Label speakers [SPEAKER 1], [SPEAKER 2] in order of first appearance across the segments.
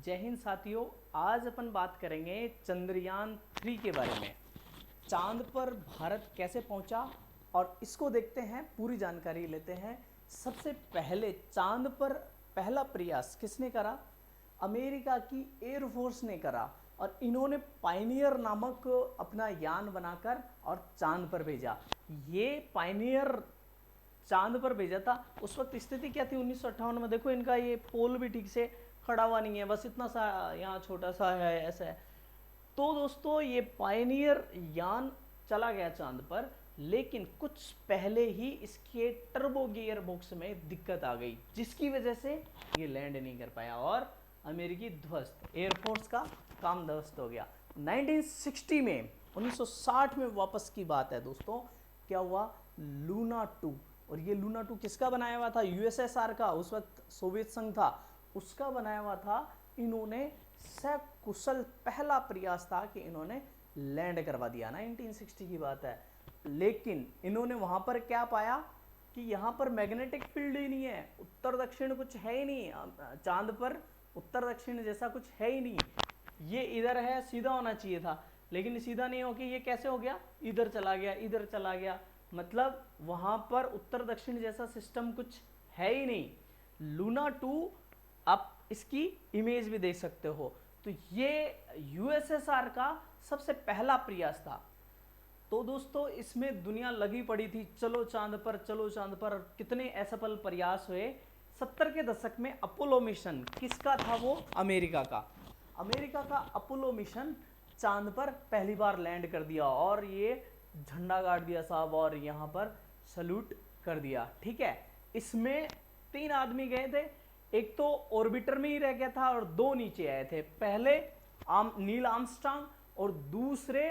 [SPEAKER 1] जय हिंद साथियों। आज अपन बात करेंगे चंद्रयान 3 के बारे में। चांद पर भारत कैसे पहुंचा और इसको देखते हैं, पूरी जानकारी लेते हैं। सबसे पहले चांद पर पहला प्रयास किसने करा? अमेरिका की एयरफोर्स ने करा और इन्होंने पायनियर नामक अपना यान बनाकर और चांद पर भेजा। ये पायनियर चांद पर भेजा था। उस वक्त स्थिति क्या थी 1958 में? देखो इनका ये पोल भी ठीक से खड़ा हुआ नहीं है, बस इतना सा यहाँ छोटा सा है, ऐसा है। तो दोस्तों ये पायनियर यान चला गया चांद पर, लेकिन कुछ पहले ही इसके टर्बो गियर बॉक्स में दिक्कत आ गई, जिसकी वजह से ये लैंड नहीं कर पाया और अमेरिकी ध्वस्त, एयरफोर्स का काम ध्वस्त हो गया। 1960 में 1960 में वापस की बात है दोस्तों। क्या हुआ? लूना 2। और ये लूना 2 किसका बनाया हुआ था? यूएसएसआर का, उस वक्त सोवियत संघ था, उसका बनाया हुआ था। इन्होंने सकुशल पहला प्रयास था कि इन्होंने लैंड करवा दिया। 1960 की बात है। लेकिन इन्होंने वहां पर क्या पाया कि यहाँ पर मैग्नेटिक फील्ड ही नहीं है, उत्तर दक्षिण कुछ है ही नहीं। चांद पर उत्तर दक्षिण जैसा कुछ है ही नहीं। ये इधर है, सीधा होना चाहिए था, लेकिन सीधा नहीं होके ये कैसे हो गया? इधर चला गया, इधर चला गया। मतलब वहां पर उत्तर दक्षिण जैसा सिस्टम कुछ है ही नहीं। लूना 2 आप इसकी इमेज भी देख सकते हो। तो ये यूएसएसआर का सबसे पहला प्रयास था। तो दोस्तों इसमें दुनिया लगी पड़ी थी, चलो चांद पर, चलो चांद पर। कितने असफल प्रयास हुए। 70 के दशक में अपोलो मिशन किसका था? वो अमेरिका का। अमेरिका का अपोलो मिशन चांद पर पहली बार लैंड कर दिया और ये झंडा गाड़ दिया साहब, और यहाँ पर सल्यूट कर दिया। ठीक है, इसमें 3 आदमी गए थे। एक तो ऑर्बिटर में ही रह गया था और 2 नीचे आए थे। पहले नील आर्मस्ट्रांग और दूसरे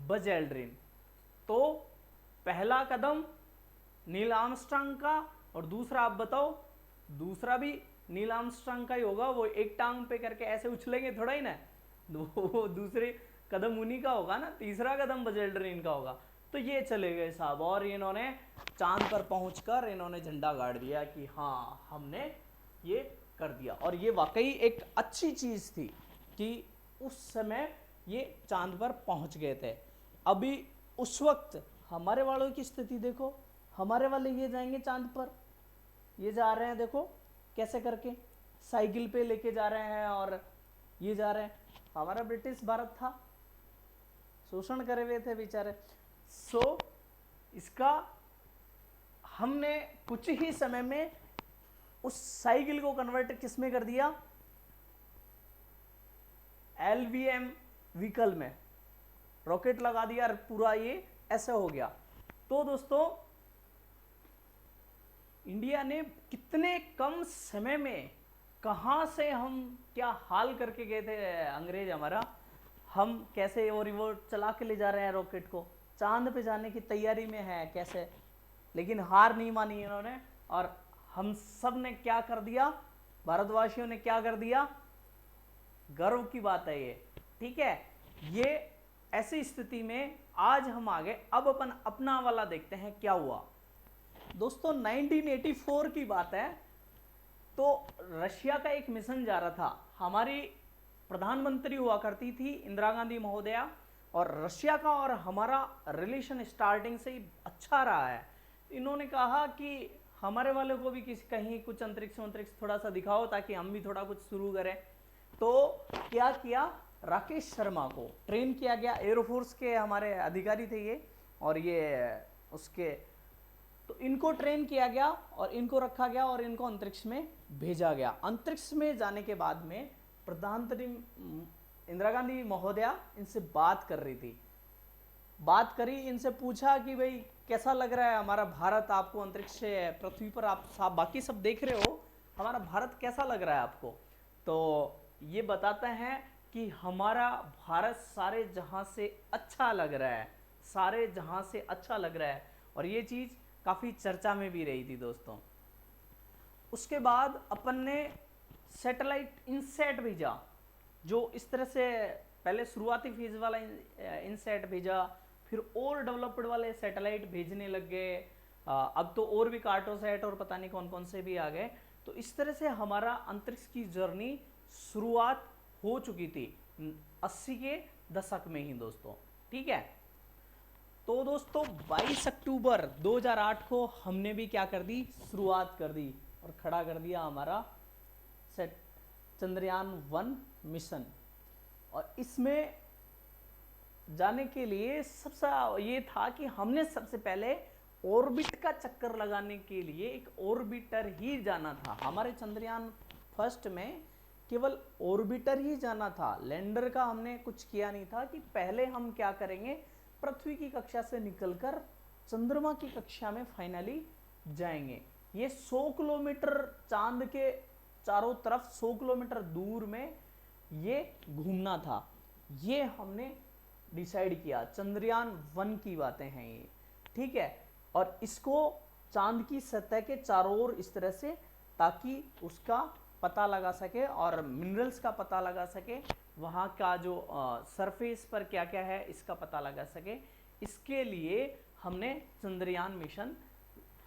[SPEAKER 1] बज एल्ड्रिन। तो पहला कदम नील आर्मस्ट्रांग का और दूसरा आप बताओ? दूसरा भी नील आर्मस्ट्रांग का ही होगा। वो एक टांग पे करके ऐसे उछलेंगे थोड़ा ही ना, वो दूसरे कदम उन्हीं का होगा ना, तीसरा कदम बज एल्ड्रिन का होगा। तो ये चले गए साहब और इन्होंने चांद पर पहुंचकर इन्होंने झंडा गाड़ दिया कि हाँ हमने ये कर दिया। और ये वाकई एक अच्छी चीज थी कि उस समय ये चांद पर पहुंच गए थे। अभी उस वक्त हमारे वालों की स्थिति देखो, हमारे वाले ये जाएंगे चांद पर, ये जा रहे हैं, देखो कैसे करके साइकिल पे लेके जा रहे हैं और ये जा रहे हैं। हमारा ब्रिटिश भारत था, शोषण करे हुए थे बेचारे। सो इसका हमने कुछ ही समय में उस साइकिल को कन्वर्ट किस में कर दिया? एलवीएम व्हीकल में रॉकेट लगा दिया, पूरा ये ऐसे हो गया। तो दोस्तों इंडिया ने कितने कम समय में कहां से हम क्या हाल करके गए थे अंग्रेज हमारा। हम कैसे और वो चला के ले जा रहे हैं रॉकेट को, चांद पे जाने की तैयारी में है कैसे। लेकिन हार नहीं मानी इन्होंने और हम सब ने क्या कर दिया? भारतवासियों ने क्या कर दिया? गर्व की बात है ये। ठीक है, ये ऐसी स्थिति में आज हम आ गए। अब अपन अपना वाला देखते हैं क्या हुआ। दोस्तों 1984 की बात है। तो रशिया का एक मिशन जा रहा था। हमारी प्रधानमंत्री हुआ करती थी इंदिरा गांधी महोदया, और रशिया का और हमारा रिलेशन स्टार्टिंग से ही अच्छा रहा है। इन्होंने कहा कि हमारे वाले को भी किसी कहीं कुछ अंतरिक्ष थोड़ा सा दिखाओ ताकि हम भी थोड़ा कुछ शुरू करें। तो क्या किया? राकेश शर्मा को ट्रेन किया गया। एयरफोर्स के हमारे अधिकारी थे ये, और ये उसके, तो इनको ट्रेन किया गया और इनको रखा गया और इनको अंतरिक्ष में भेजा गया। अंतरिक्ष में जाने के बाद में प्रधानमंत्री इंदिरा गांधी महोदया इनसे बात कर रही थी। बात करी, इनसे पूछा कि भाई कैसा लग रहा है हमारा भारत आपको? अंतरिक्ष से पृथ्वी पर आप बाकी सब देख रहे हो, हमारा भारत कैसा लग रहा है आपको? तो ये बताते हैं कि हमारा भारत सारे जहां से अच्छा लग रहा है, सारे जहां से अच्छा लग रहा है। और ये चीज काफी चर्चा में भी रही थी दोस्तों। उसके बाद अपन ने सैटेलाइट इनसैट भेजा, जो इस तरह से पहले शुरुआती फेज वाला इनसैट भेजा, फिर और डेवलप्ड वाले सैटेलाइट भेजने लग गए। अब तो और भी कार्टोसैट और पता नहीं कौन कौन से भी आ गए। तो इस तरह से हमारा अंतरिक्ष की जर्नी शुरुआत हो चुकी थी 80 के दशक में ही दोस्तों। ठीक है, तो दोस्तों 22 अक्टूबर 2008 को हमने भी क्या कर दी, शुरुआत कर दी और खड़ा कर दिया हमारा सेट चंद्रयान-1 मिशन। और इसमें जाने के लिए सबसे ये था कि हमने सबसे पहले ऑर्बिट का चक्कर लगाने के लिए एक ऑर्बिटर ही जाना था। हमारे चंद्रयान फर्स्ट में केवल ऑर्बिटर ही जाना था, लैंडर का हमने कुछ किया नहीं था कि पहले हम क्या करेंगे, पृथ्वी की कक्षा से निकलकर चंद्रमा की कक्षा में फाइनली जाएंगे। ये 100 किलोमीटर चांद के चारों तरफ 100 किलोमीटर दूर में ये घूमना था, ये हमने डिसाइड किया। चंद्रयान-1 की बातें हैं ये। ठीक है, और इसको चांद की सतह के चारों ओर इस तरह से, ताकि उसका पता लगा सके और मिनरल्स का पता लगा सके, वहाँ का जो सरफेस पर क्या क्या है इसका पता लगा सके। इसके लिए हमने चंद्रयान मिशन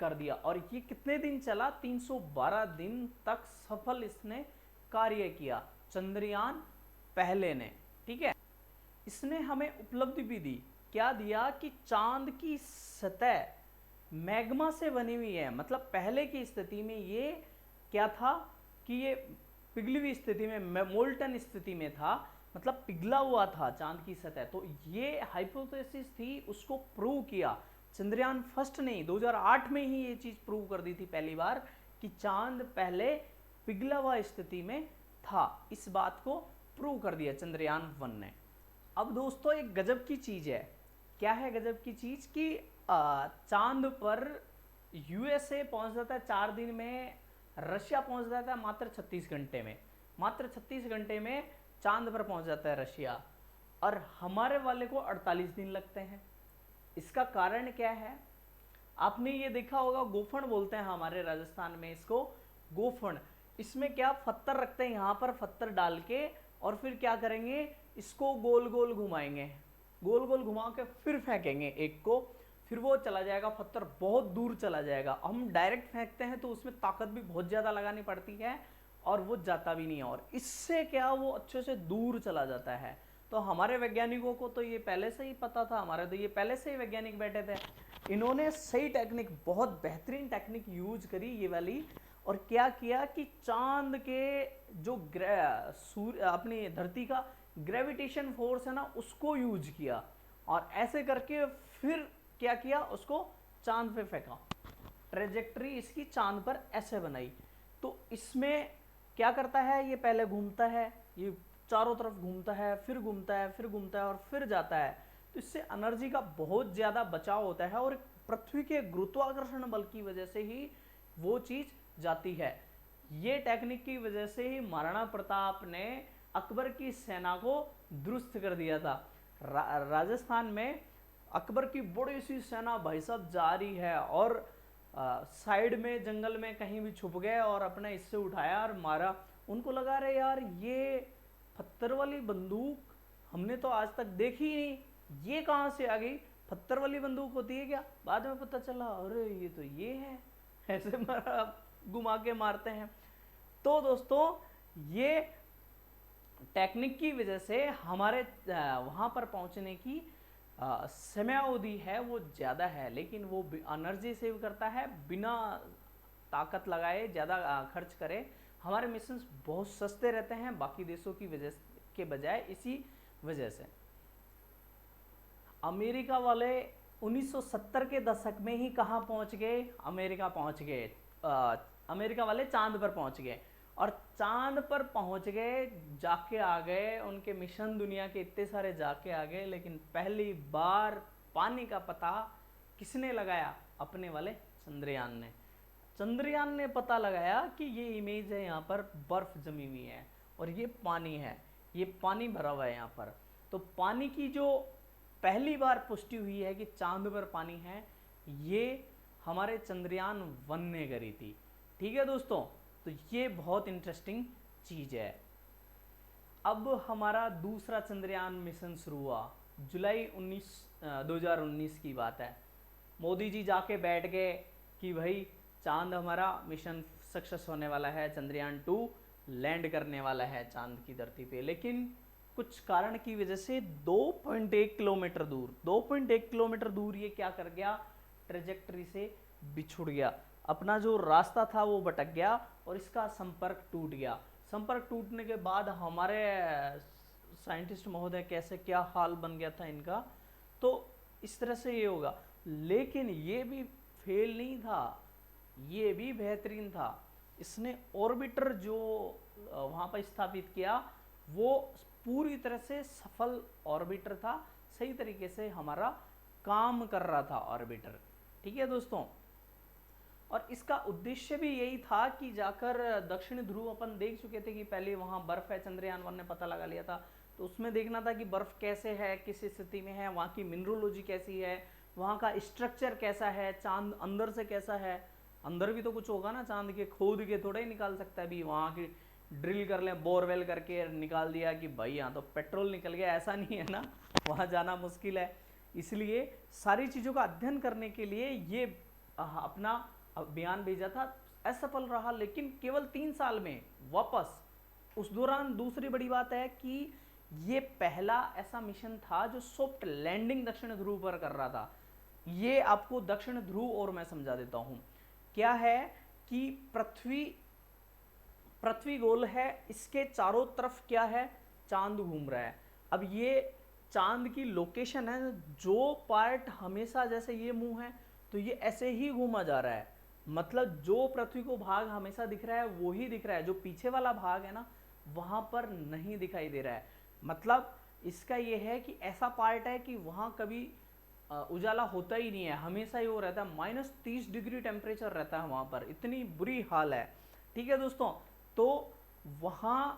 [SPEAKER 1] कर दिया और ये कितने दिन चला, 312 दिन तक सफल इसने कार्य किया चंद्रयान पहले ने। ठीक है, इसने हमें उपलब्धि भी दी, क्या दिया कि चांद की सतह मैग्मा से बनी हुई है। मतलब पहले की स्थिति में ये क्या था कि ये पिघली हुई स्थिति में, मोल्टन स्थिति में था, मतलब पिघला हुआ था चांद की सतह। तो ये हाइपोथेसिस थी, उसको प्रूव किया चंद्रयान फर्स्ट ने 2008 में ही ये चीज प्रूव कर दी थी पहली बार कि चांद पहले पिघला हुआ स्थिति में था। इस बात को प्रूव कर दिया चंद्रयान-1 ने। अब दोस्तों एक गजब की चीज है, क्या है गजब की चीज कि चांद पर यूएसए पहुंच जाता है 4 दिन में, रशिया पहुंच जाता है मात्र 36 घंटे में। मात्र 36 घंटे में चांद पर पहुंच जाता है रशिया, और हमारे वाले को 48 दिन लगते हैं। इसका कारण क्या है, आपने ये देखा होगा, गोफण बोलते हैं हमारे राजस्थान में इसको, गोफण। इसमें क्या पत्थर रखते हैं, यहाँ पर पत्थर डाल के, और फिर क्या करेंगे, इसको गोल गोल घुमाएंगे, गोल गोल घुमा के फिर फेंकेंगे एक को, फिर वो चला जाएगा, पत्थर बहुत दूर चला जाएगा। हम डायरेक्ट फेंकते हैं तो उसमें ताकत भी बहुत ज़्यादा लगानी पड़ती है और वो जाता भी नहीं है, और इससे क्या वो अच्छे से दूर चला जाता है। तो हमारे वैज्ञानिकों को तो ये पहले से ही पता था, हमारे तो ये पहले से ही वैज्ञानिक बैठे थे, इन्होंने सही टेक्निक, बहुत बेहतरीन टेक्निक यूज करी ये वाली, और क्या किया कि चांद के जो सूर्य अपनी धरती का ग्रेविटेशन फोर्स है ना, उसको यूज किया, और ऐसे करके फिर क्या किया, उसको चांद पे फेंका, ट्रेजेक्टरी इसकी चांद पर ऐसे बनाई। तो इसमें क्या करता है, ये पहले घूमता है, ये चारों तरफ घूमता है, फिर घूमता है, फिर घूमता है, और फिर जाता है। तो इससे एनर्जी का बहुत ज़्यादा बचाव होता है, और पृथ्वी के गुरुत्वाकर्षण बल की वजह से ही वो चीज़ जाती है। ये टेक्निक की वजह से ही महाराणा प्रताप ने अकबर की सेना को दुरुस्त कर दिया था। राजस्थान में अकबर की बड़ी सी सेना भाई साहब जा रही है, और साइड में जंगल में कहीं भी छुप गए और अपने इससे उठाया और मारा। उनको लगा रहे यार ये पत्थर वाली बंदूक हमने तो आज तक देखी ही नहीं, ये कहाँ से आ गई, पत्थर वाली बंदूक होती है क्या। बाद में पता चला अरे ये तो ये है, ऐसे मारा, घुमा के मारते हैं। तो दोस्तों ये टेक्निक की वजह से हमारे वहाँ पर पहुँचने की समयावधि है वो ज़्यादा है, लेकिन वो एनर्जी सेव करता है बिना ताकत लगाए, ज़्यादा खर्च करे। हमारे मिशंस बहुत सस्ते रहते हैं बाकी देशों की वजह के बजाय, इसी वजह से। अमेरिका वाले 1970 के दशक में ही कहाँ पहुँच गए, अमेरिका पहुँच गए, अमेरिका वाले चांद पर पहुँच गए, और चांद पर पहुँच गए, जाके आ गए, उनके मिशन दुनिया के इतने सारे जाके आ गए, लेकिन पहली बार पानी का पता किसने लगाया, अपने वाले चंद्रयान ने। चंद्रयान ने पता लगाया कि ये इमेज है, यहाँ पर बर्फ जमी हुई है और ये पानी है, ये पानी भरा हुआ है यहाँ पर। तो पानी की जो पहली बार पुष्टि हुई है कि चांद पर पानी है, ये हमारे चंद्रयान-1 ने करी थी। ठीक है दोस्तों, तो ये बहुत इंटरेस्टिंग चीज़ है। अब हमारा दूसरा चंद्रयान मिशन शुरू हुआ, जुलाई 2019 की बात है। मोदी जी जाके बैठ गए कि भाई चांद हमारा मिशन सक्सेस होने वाला है, चंद्रयान-2 लैंड करने वाला है चांद की धरती पे, लेकिन कुछ कारण की वजह से 2.1 किलोमीटर दूर 2.1 किलोमीटर दूर ये क्या कर गया, ट्रेजेक्टरी से बिछुड़ गया, अपना जो रास्ता था वो भटक गया और इसका संपर्क टूट गया। संपर्क टूटने के बाद हमारे साइंटिस्ट महोदय कैसे क्या हाल बन गया था इनका, तो इस तरह से ये होगा। लेकिन ये भी फेल नहीं था, ये भी बेहतरीन था। इसने ऑर्बिटर जो वहाँ पर स्थापित किया वो पूरी तरह से सफल ऑर्बिटर था, सही तरीके से हमारा काम कर रहा था ऑर्बिटर। ठीक है दोस्तों, और इसका उद्देश्य भी यही था कि जाकर दक्षिण ध्रुव अपन देख चुके थे कि पहले वहाँ बर्फ है, चंद्रयान 1 ने पता लगा लिया था, तो उसमें देखना था कि बर्फ कैसे है, किस स्थिति में है, वहाँ की मिनरोलॉजी कैसी है, वहाँ का स्ट्रक्चर कैसा है, चांद अंदर से कैसा है, अंदर भी तो कुछ होगा ना, चांद के खोद के थोड़ा ही निकाल सकता है। अभी वहाँ की ड्रिल कर लें, बोरवेल करके निकाल दिया कि भाई यहाँ तो पेट्रोल निकल गया, ऐसा नहीं है ना, वहाँ जाना मुश्किल है। इसलिए सारी चीज़ों का अध्ययन करने के लिए ये अपना अभियान भेजा था, असफल रहा, लेकिन केवल 3 साल में वापस। उस दौरान दूसरी बड़ी बात है कि ये पहला ऐसा मिशन था जो सॉफ्ट लैंडिंग दक्षिण ध्रुव पर कर रहा था। ये आपको दक्षिण ध्रुव और मैं समझा देता हूं क्या है कि पृथ्वी गोल है, इसके चारों तरफ क्या है, चांद घूम रहा है। अब ये चांद की लोकेशन है, जो पार्ट हमेशा जैसे ये मुंह है तो ये ऐसे ही घूमा जा रहा है, मतलब जो पृथ्वी को भाग हमेशा दिख रहा है वो ही दिख रहा है, जो पीछे वाला भाग है ना वहां पर नहीं दिखाई दे रहा है। मतलब इसका ये है कि ऐसा पार्ट है कि वहां कभी उजाला होता ही नहीं है, हमेशा ही वो रहता है, -30 डिग्री टेम्परेचर रहता है वहां पर, इतनी बुरी हाल है। ठीक है दोस्तों, तो वहां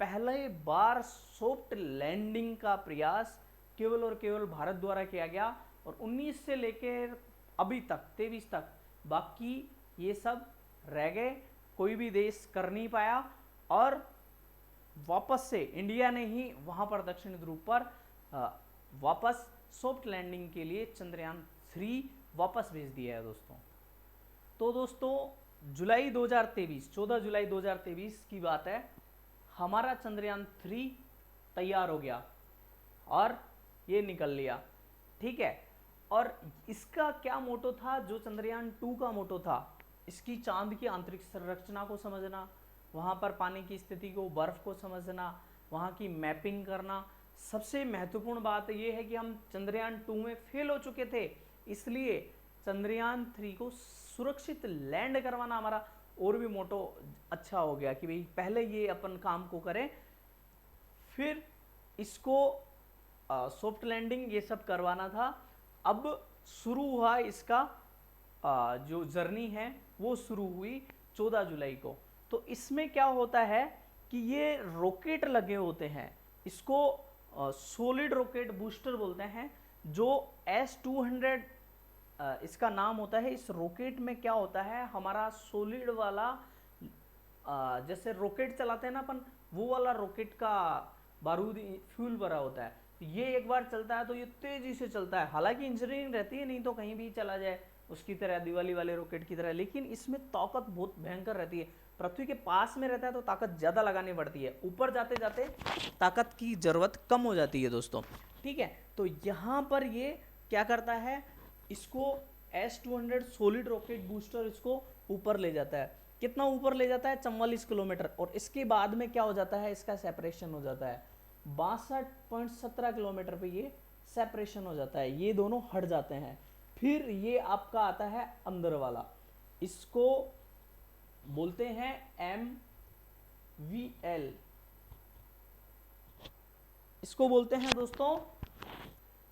[SPEAKER 1] पहले बार सॉफ्ट लैंडिंग का प्रयास केवल और केवल भारत द्वारा किया गया, और 19 से लेकर अभी तक 23 तक बाकी ये सब रह गए, कोई भी देश कर नहीं पाया, और वापस से इंडिया ने ही वहां पर दक्षिण ध्रुव पर वापस सॉफ्ट लैंडिंग के लिए चंद्रयान 3 वापस भेज दिया है दोस्तों। तो दोस्तों जुलाई 2023 14 जुलाई 2023 की बात है, हमारा चंद्रयान 3 तैयार हो गया और ये निकल लिया। ठीक है, और इसका क्या मोटो था, जो चंद्रयान 2 का मोटो था, इसकी चांद की आंतरिक संरचना को समझना, वहाँ पर पानी की स्थिति को, बर्फ को समझना, वहाँ की मैपिंग करना। सबसे महत्वपूर्ण बात यह है कि हम चंद्रयान 2 में फेल हो चुके थे, इसलिए चंद्रयान 3 को सुरक्षित लैंड करवाना हमारा और भी मोटो अच्छा हो गया कि भाई पहले ये अपन काम को करें, फिर इसको सॉफ्ट लैंडिंग ये सब करवाना था। अब शुरू हुआ इसका जो जर्नी है वो शुरू हुई 14 जुलाई को। तो इसमें क्या होता है कि ये रॉकेट लगे होते हैं, इसको सॉलिड रॉकेट बूस्टर बोलते हैं, जो S-200 इसका नाम होता है। इस रॉकेट में क्या होता है, हमारा सॉलिड वाला जैसे रॉकेट चलाते हैं ना अपन, वो वाला रॉकेट का बारूद फ्यूल भरा होता है। ये एक बार चलता है तो ये तेजी से चलता है, हालांकि इंजीनियरिंग रहती है, नहीं तो कहीं भी चला जाए उसकी तरह, दिवाली वाले रॉकेट की तरह, लेकिन इसमें ताकत बहुत भयंकर रहती है। पृथ्वी के पास में रहता है तो ताकत ज़्यादा लगानी पड़ती है, ऊपर जाते जाते ताकत की ज़रूरत कम हो जाती है दोस्तों। ठीक है, तो यहाँ पर ये क्या करता है, इसको S-200 सॉलिड रॉकेट बूस्टर इसको ऊपर ले जाता है। कितना ऊपर ले जाता है, 44 किलोमीटर, और इसके बाद में क्या हो जाता है, इसका सेपरेशन हो जाता है 62.17 किलोमीटर पे ये सेपरेशन हो जाता है, ये दोनों हट जाते हैं। फिर ये आपका आता है अंदर वाला, इसको बोलते हैं MVL, इसको बोलते हैं दोस्तों।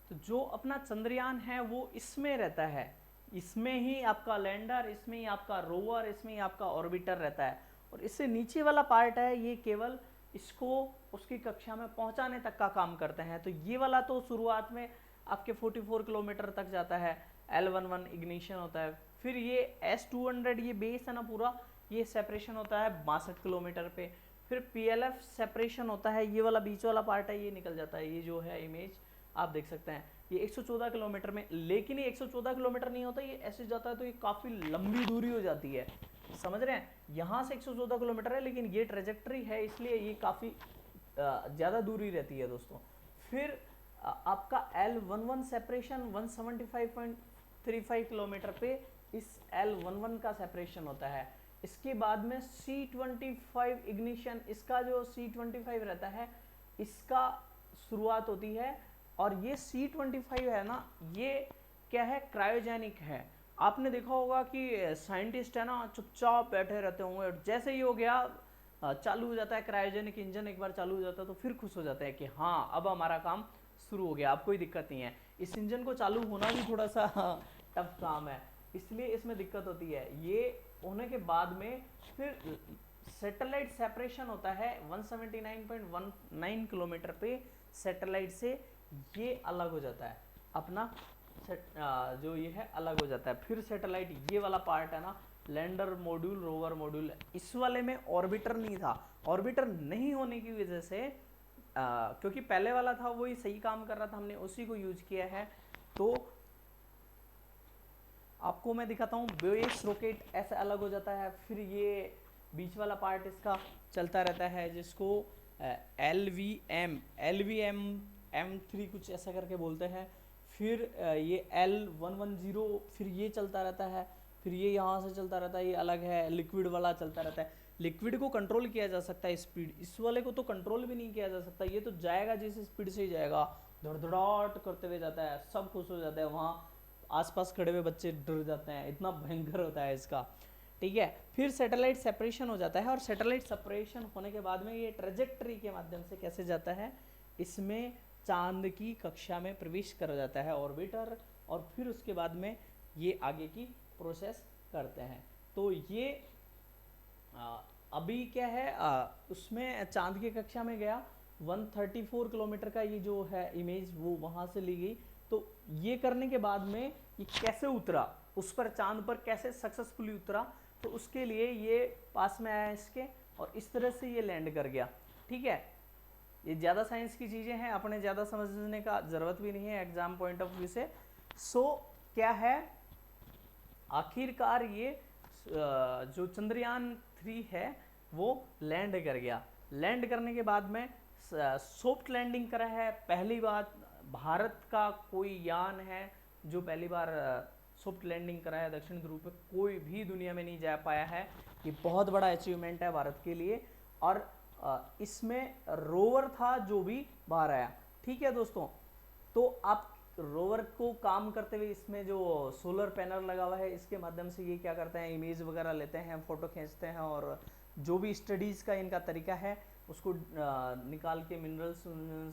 [SPEAKER 1] तो जो अपना चंद्रयान है वो इसमें रहता है, इसमें ही आपका लैंडर, इसमें ही आपका रोवर, इसमें ही आपका ऑर्बिटर रहता है, और इससे नीचे वाला पार्ट है ये केवल इसको उसकी कक्षा में पहुंचाने तक का काम करते हैं। तो ये वाला तो शुरुआत में आपके 44 किलोमीटर तक जाता है, L11 इग्निशन होता है, फिर ये S-200 ये बेस है ना पूरा, ये सेपरेशन होता है 62 किलोमीटर पे, फिर PLF सेपरेशन होता है, ये वाला बीच वाला पार्ट है ये निकल जाता है, ये जो है इमेज आप देख सकते हैं ये 114 किलोमीटर में, लेकिन ये 114 किलोमीटर नहीं होता, ये ऐसे जाता है तो ये काफ़ी लंबी दूरी हो जाती है, समझ रहे हैं। यहाँ से 114 किलोमीटर है, लेकिन ये ट्रेजेक्ट्री है, इसलिए ये काफ़ी ज़्यादा दूरी रहती है दोस्तों। फिर आपका L11 सेपरेशन 175.35 किलोमीटर पे इस L11 का सेपरेशन होता है। इसके बाद में C25 इग्निशन, इसका जो C25 रहता है इसका शुरुआत होती है। और ये C25 है ना, ये क्या है, क्रायोजेनिक है। आपने देखा होगा कि साइंटिस्ट है ना चुपचाप बैठे रहते होंगे, जैसे ही हो गया चालू हो जाता है क्रायोजेनिक इंजन, एक बार चालू हो जाता है तो फिर खुश हो जाता है कि हाँ अब हमारा काम शुरू हो गया, अब कोई दिक्कत नहीं है। इस इंजन को चालू होना भी थोड़ा सा टफ काम है, इसलिए इसमें दिक्कत होती है। ये होने के बाद में फिर सैटेलाइट सेपरेशन होता है 179.19 किलोमीटर पे सैटेलाइट से, ये अलग हो जाता है अपना जो ये है अलग हो जाता है। फिर सैटेलाइट ये वाला पार्ट है ना, लैंडर मॉड्यूल रोवर मॉड्यूल, इस वाले में ऑर्बिटर नहीं था। ऑर्बिटर नहीं होने की वजह से क्योंकि पहले वाला था वही सही काम कर रहा था, हमने उसी को यूज किया है। तो आपको मैं दिखाता हूँ, बेस रॉकेट ऐसे अलग हो जाता है। फिर ये बीच वाला पार्ट इसका चलता रहता है, जिसको LVM M3 कुछ ऐसा करके बोलते हैं। फिर ये L110 फिर ये चलता रहता है, फिर ये यहाँ से चलता रहता है, ये अलग है। लिक्विड वाला चलता रहता है, लिक्विड को कंट्रोल किया जा सकता है स्पीड, इस वाले को तो कंट्रोल भी नहीं किया जा सकता, ये तो जाएगा जिस स्पीड से ही जाएगा, धड़धड़ाहट करते हुए जाता है, सब खुश हो जाते हैं, वहाँ आसपास खड़े हुए बच्चे डर जाते हैं, इतना भयंकर होता है इसका, ठीक है। फिर सैटेलाइट सेपरेशन हो जाता है, और सैटेलाइट सेपरेशन होने के बाद में ये ट्रेजेक्टरी के माध्यम से कैसे जाता है, इसमें चांद की कक्षा में प्रवेश कर जाता है ऑर्बिटर, और फिर उसके बाद में ये आगे की प्रोसेस करते हैं। तो ये अभी क्या है, उसमें चांद की कक्षा में गया, 134 किलोमीटर का ये जो है इमेज वो वहाँ से ली गई। तो ये करने के बाद में ये कैसे उतरा, उस पर चांद पर कैसे सक्सेसफुली उतरा, तो उसके लिए ये पास में आया इसके, और इस तरह से ये लैंड कर गया, ठीक है। ये ज़्यादा साइंस की चीज़ें हैं, अपने ज़्यादा समझने का ज़रूरत भी नहीं है एग्जाम पॉइंट ऑफ व्यू से। सो क्या है, आखिरकार ये जो चंद्रयान 3 है वो लैंड कर गया। लैंड करने के बाद में सॉफ्ट लैंडिंग करा है, पहली बार भारत का कोई यान है जो पहली बार सॉफ्ट लैंडिंग करा है दक्षिण ध्रुव पे, कोई भी दुनिया में नहीं जा पाया है, ये बहुत बड़ा अचीवमेंट है भारत के लिए। और इसमें रोवर था जो भी बाहर आया, ठीक है दोस्तों। तो आप रोवर को काम करते हुए इसमें जो सोलर पैनल लगा हुआ है इसके माध्यम से ये क्या करते हैं, इमेज वगैरह लेते हैं, फोटो खींचते हैं, और जो भी स्टडीज़ का इनका तरीका है उसको निकाल के मिनरल्स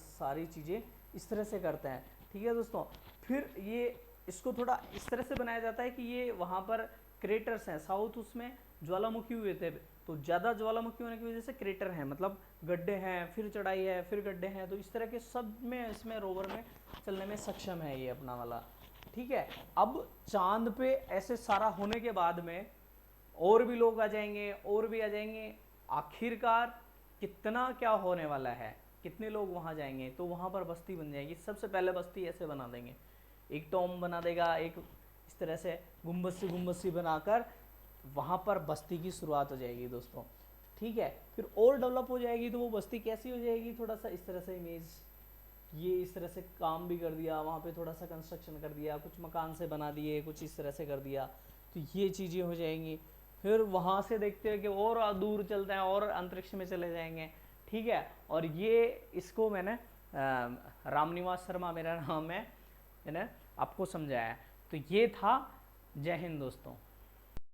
[SPEAKER 1] सारी चीज़ें इस तरह से करते हैं, ठीक है दोस्तों। फिर ये इसको थोड़ा इस तरह से बनाया जाता है कि ये वहाँ पर क्रेटर्स हैं, साउथ उसमें ज्वालामुखी हुए थे, तो ज़्यादा ज्वालामुखी होने की वजह से क्रेटर हैं, मतलब गड्ढे हैं, फिर चढ़ाई है, फिर गड्ढे हैं, तो इस तरह के सब में इसमें रोवर में चलने में सक्षम है ये अपना वाला, ठीक है। अब चांद पे ऐसे सारा होने के बाद में और भी लोग आ जाएंगे, और भी आ जाएंगे, आखिरकार कितना क्या होने वाला है, कितने लोग वहाँ जाएंगे, तो वहाँ पर बस्ती बन जाएगी। सबसे पहले बस्ती ऐसे बना देंगे, एक टॉम बना देगा, एक इस तरह से गुम्बद सी बनाकर वहाँ पर बस्ती की शुरुआत हो जाएगी दोस्तों, ठीक है। फिर और डेवलप हो जाएगी, तो वो बस्ती कैसी हो जाएगी, थोड़ा सा इस तरह से इमेज, ये इस तरह से काम भी कर दिया, वहाँ पे थोड़ा सा कंस्ट्रक्शन कर दिया, कुछ मकान से बना दिए, कुछ इस तरह से कर दिया, तो ये चीज़ें हो जाएंगी। फिर वहाँ से देखते हैं कि और दूर चलते हैं और अंतरिक्ष में चले जाएंगे, ठीक है। और ये इसको मैंने रामनिवास शर्मा मेरा नाम है, मैंने आपको समझाया। तो ये था। जय हिंद दोस्तों।